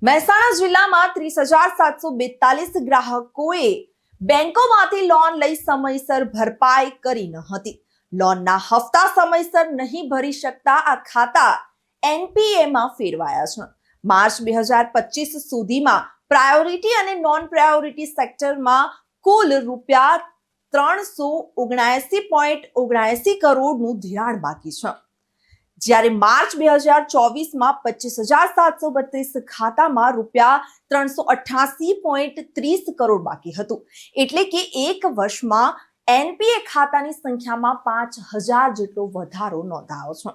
મહેસાણા જિલ્લામાં 30,742 ગ્રાહકોએ બેંકોમાંથી લોન લઈ સમયસર ભરપાઈ કરી ન હતી. લોનના હપ્તા સમયસર નહીં ભરી શકતા આ ખાતા એનપીએમાં ફેરવાયા છે. માર્ચ 2025 સુધીમાં પ્રાયોરિટી અને નોન પ્રાયોરિટી સેક્ટરમાં કુલ રૂપિયા 379.79 કરોડનું ધિરાણ બાકી છે, જ્યારે માર્ચ 2024માં 25,732 ખાતામાં રૂપિયા 388.30 કરોડ બાકી હતું. એટલે કે એક વર્ષમાં એનપીએ ખાતાની સંખ્યામાં 5,000 જેટલો વધારો નોંધાયો છે.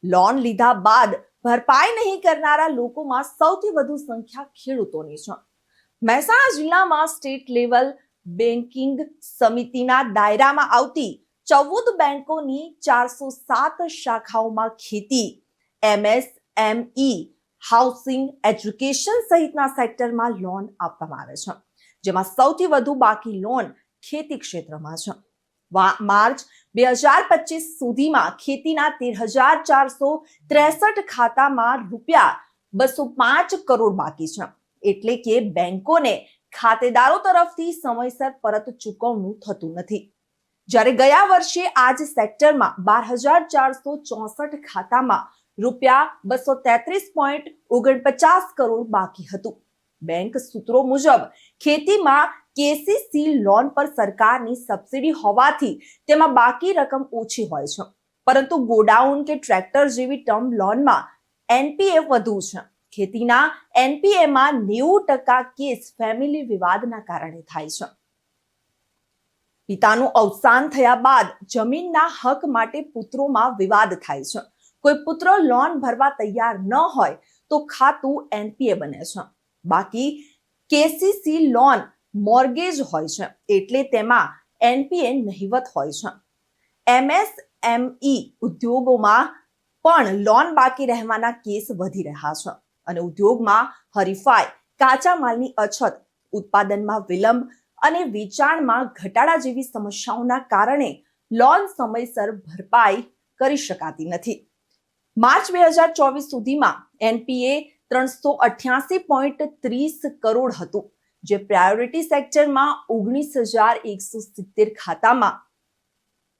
લોન લીધા બાદ ભરપાઈ નહીં કરનારા લોકોમાં સૌથી વધુ સંખ્યા ખેડૂતોની છે. મહેસાણા જિલ્લામાં સ્ટેટ લેવલ બેન્કિંગ સમિતિના દાયરામાં આવતી 14 બેંકોની 407 શાખાઓમાં ખેતી, એમએસએમઈ, હાઉસિંગ, એજ્યુકેશન સહિતના સેક્ટરમાં લોન આપવામાં આવે છે, જેમાં સૌથી વધુ બાકી લોન ખેતી ક્ષેત્રમાં છે. માર્ચ 2025 સુધીમાં ખેતીના 13,463 ખાતામાં રૂપિયા 205 કરોડ બાકી છે. એટલે કે બેંકોને ખાતેદારો તરફથી સમયસર પરત ચૂકવણું થતું નથી. જ્યારે ગયા વર્ષે આ જ સેક્ટરમાં 12,464 ખાતામાં રૂપિયા 233.49 કરોડ બાકી હતું. બેંક સૂત્રો મુજબ ખેતીમાં કેસીસી લોન પર સરકારની સબસિડી હોવાથી તેમાં બાકી રકમ ઓછી હોય છે, પરંતુ ગોડાઉન કે ટ્રેક્ટર જેવી ટર્મ લોનમાં એનપીએ વધુ છે. ખેતીના એનપીએમાં 90% કેસ ફેમિલી વિવાદના કારણે થાય છે. પિતાનું અવસાન થયા બાદ જમીનના હક માટે પુત્રોમાં વિવાદ થાય છે. કોઈ પુત્ર લોન ભરવા તૈયાર ન હોય તો ખાતું એનપીએ બને છે. બાકી કેસીસી લોન મોર્ગેજ હોય છે, એટલે તેમાં એનપીએ નહિવત હોય છે. એમએસએમઈ ઉદ્યોગોમાં પણ લોન બાકી રહેવાના કેસ વધી રહ્યા છે અને ઉદ્યોગમાં હરીફાઈ, કાચા માલની અછત, ઉત્પાદનમાં વિલંબ અને વેચાણમાં ઘટાડા જેવી સમસ્યાઓના કારણે લોન સમયસર ભરપાઈ કરી શકાતી નથી. માર્ચ 2024 સુધીમાં એનપીએ 388.30 કરોડ હતું, જે પ્રાયોરિટી સેક્ટરમાં 19,170 ખાતામાં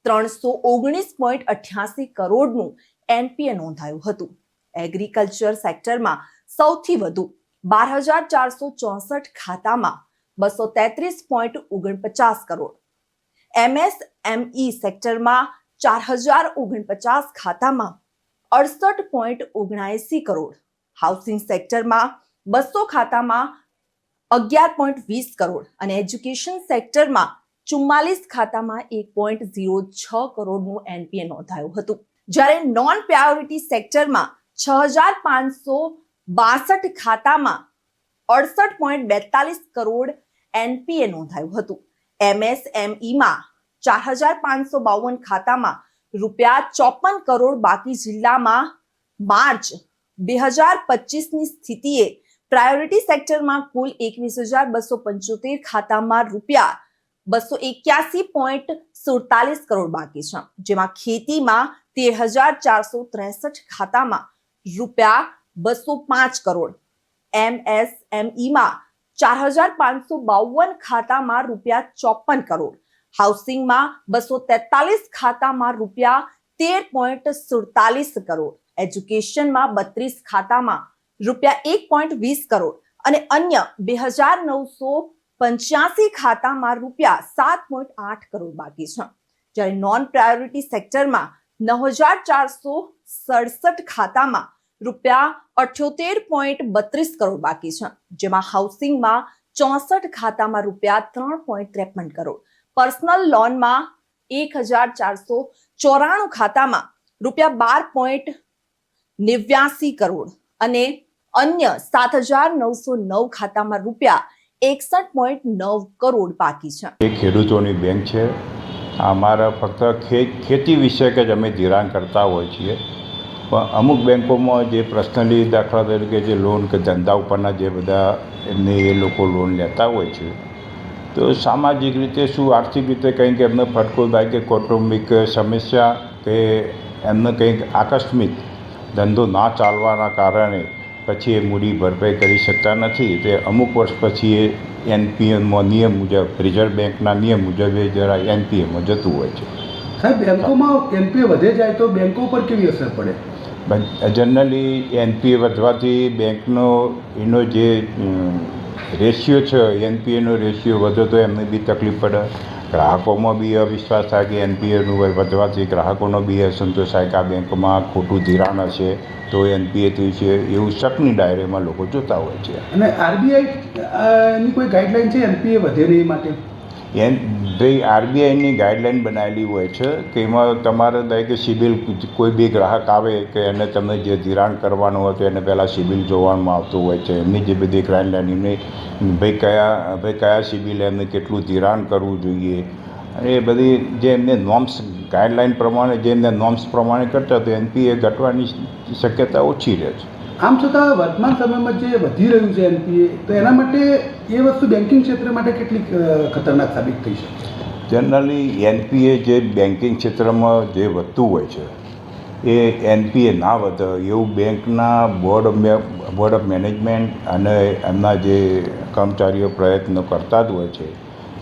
319.88 કરોડનું એનપીએ નોંધાયું હતું. એગ્રીકલ્ચર સેક્ટરમાં સૌથી વધુ 12,464 ખાતામાં 233.49 કરોડ, એમએસએમઈ સેક્ટરમાં 4,049 ખાતામાં 68.79 કરોડ, હાઉસિંગ સેક્ટરમાં 200 ખાતામાં 11.20 કરોડ અને એજ્યુકેશન સેક્ટરમાં 44 ખાતામાં 1.06 કરોડનું એનપીએ નોંધાયું હતું. જ્યારે નોન પ્રાયોરિટી સેક્ટરમાં 6,562 ખાતામાં 68.42 કરોડ એનપીએ નોંધાયું હતું. એમએસએમઈમાં 4,552 ખાતામાં રૂપિયા 54 કરોડ બાકી. જિલ્લામાં માર્ચ 2025ની સ્થિતિએ પ્રાયોરિટી સેક્ટરમાં કુલ 21,275 ખાતામાં રૂપિયા 281.47 કરોડ બાકી છે, જેમાં ખેતીમાં 13,463 ખાતામાં રૂપિયા 205 કરોડ, એમએસએમઈમાં 4,552 ખાતામાં રૂપિયા 54 કરોડ, હાઉસિંગમાં 243 ખાતામાં રૂપિયા 13.47 કરોડ, એજ્યુકેશનમાં 32 ખાતામાં રૂપિયા 1.20 કરોડ અને અન્ય 2,985 ખાતામાં રૂપિયા 7.8 કરોડ બાકી છે. જ્યારે નોન પ્રાયોરિટી સેક્ટરમાં 9,467 ખાતામાં રૂપિયા 78.32 કરોડ બાકી છે, જેમાં હાઉસિંગમાં 64 ખાતામાં રૂપિયા 3.53 કરોડ, પર્સનલ લોનમાં 1,494 ખાતામાં રૂપિયા 12.89 કરોડ અને અન્ય 7,909 ખાતામાં રૂપિયા 61.9 કરોડ બાકી છે. એ ખેડૂતોની બેંક છે. અમારા ફક્ત ખેતી વિશે કે જ અમે ધિરાણ કરતા હોઈએ છીએ, પણ અમુક બેંકોમાં જે પર્સનલી દાખલા તરીકે જે લોન કે ધંધા ઉપરના જે બધા એમને એ લોકો લોન લેતા હોય છે, તો સામાજિક રીતે શું આર્થિક રીતે કંઈક એમને ફટકો થાય કે કૌટુંબિક સમસ્યા કે એમને કંઈક આકસ્મિક ધંધો ના ચાલવાના કારણે પછી એ મૂડી ભરપાઈ કરી શકતા નથી. તે અમુક વર્ષ પછી એ એનપીએમાં નિયમ મુજબ, રિઝર્વ બેંકના નિયમ મુજબ એ જરા એનપીએમાં જતું હોય છે. સાહેબ, બેંકોમાં એનપીએ વધે જાય તો બેંકો પર કેવી અસર પડે? જનરલી એનપીએ વધવાથી બેંકનો એનો જે રેશિયો છે, એનપીએનો રેશિયો વધે તો એમને બી તકલીફ પડે. ગ્રાહકોમાં બી અવિશ્વાસ થાય કે એનપીએનું વધવાથી ગ્રાહકોનો બી અસંતોષ થાય કે આ બેંકમાં ખોટું ધિરાણ હશે તો એનપીએ થયું છે, એવું શકની દાયરેમાં લોકો જોતા હોય છે. અને આરબીઆઈ ની કોઈ ગાઈડલાઈન છે એનપીએ વધે નહીં માટે? ભાઈ, આરબીઆઈની ગાઈડલાઈન બનાવેલી હોય છે કે એમાં તમારે કે સિબિલ, કોઈ બી ગ્રાહક આવે કે એને તમે જે ધિરાણ કરવાનું હોય તો એને પહેલાં સિબિલ જોવામાં આવતું હોય છે. એમની જે બધી ગાઈડલાઈન, એમની કયા સિબિલ, એમને કેટલું ધિરાણ કરવું જોઈએ, એ બધી જે એમને નોર્મ્સ, ગાઈડલાઈન પ્રમાણે, જે એમને નોર્મ્સ પ્રમાણે કરતા તો એનપીએ ઘટવાની શક્યતા ઓછી રહે છે. આમ છતાં વર્તમાન સમયમાં જે વધી રહ્યું છે એનપીએ, તો એના માટે એ વસ્તુ બેન્કિંગ ક્ષેત્ર માટે કેટલી ખતરનાક સાબિત થઈ શકે? જનરલી એનપીએ જે બેન્કિંગ ક્ષેત્રમાં જે વધતું હોય છે એ એનપીએ ના વધે એવું બેંકના બોર્ડ ઓફ મેનેજમેન્ટ અને એમના જે કર્મચારીઓ પ્રયત્નો કરતા જ હોય છે.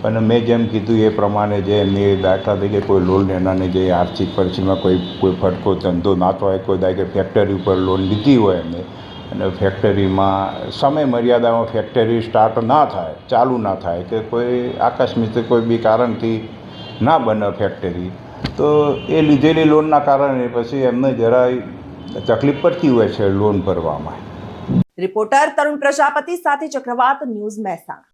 પણ મેં જેમ કીધું એ પ્રમાણે જે એમની દાખલા તરીકે કોઈ લોન લેનારની જે આર્થિક પરિસ્થિતિમાં કોઈ ફટકો ધંધો ના થાય, કોઈ દાખલે ફેક્ટરી ઉપર લોન લીધી હોય એમને, અને ફેક્ટરીમાં સમય મર્યાદામાં ફેક્ટરી સ્ટાર્ટ ના થાય, ચાલુ ના થાય, કે કોઈ આકસ્મિક કોઈ બી કારણથી ના બને ફેક્ટરી, તો એ લીધેલી લોનના કારણે પછી એમને જરાય તકલીફ પડતી હોય છે લોન ભરવામાં. રિપોર્ટર તરુણ પ્રજાપતિ સાથે ચક્રવાત ન્યૂઝ, મહેસાણા.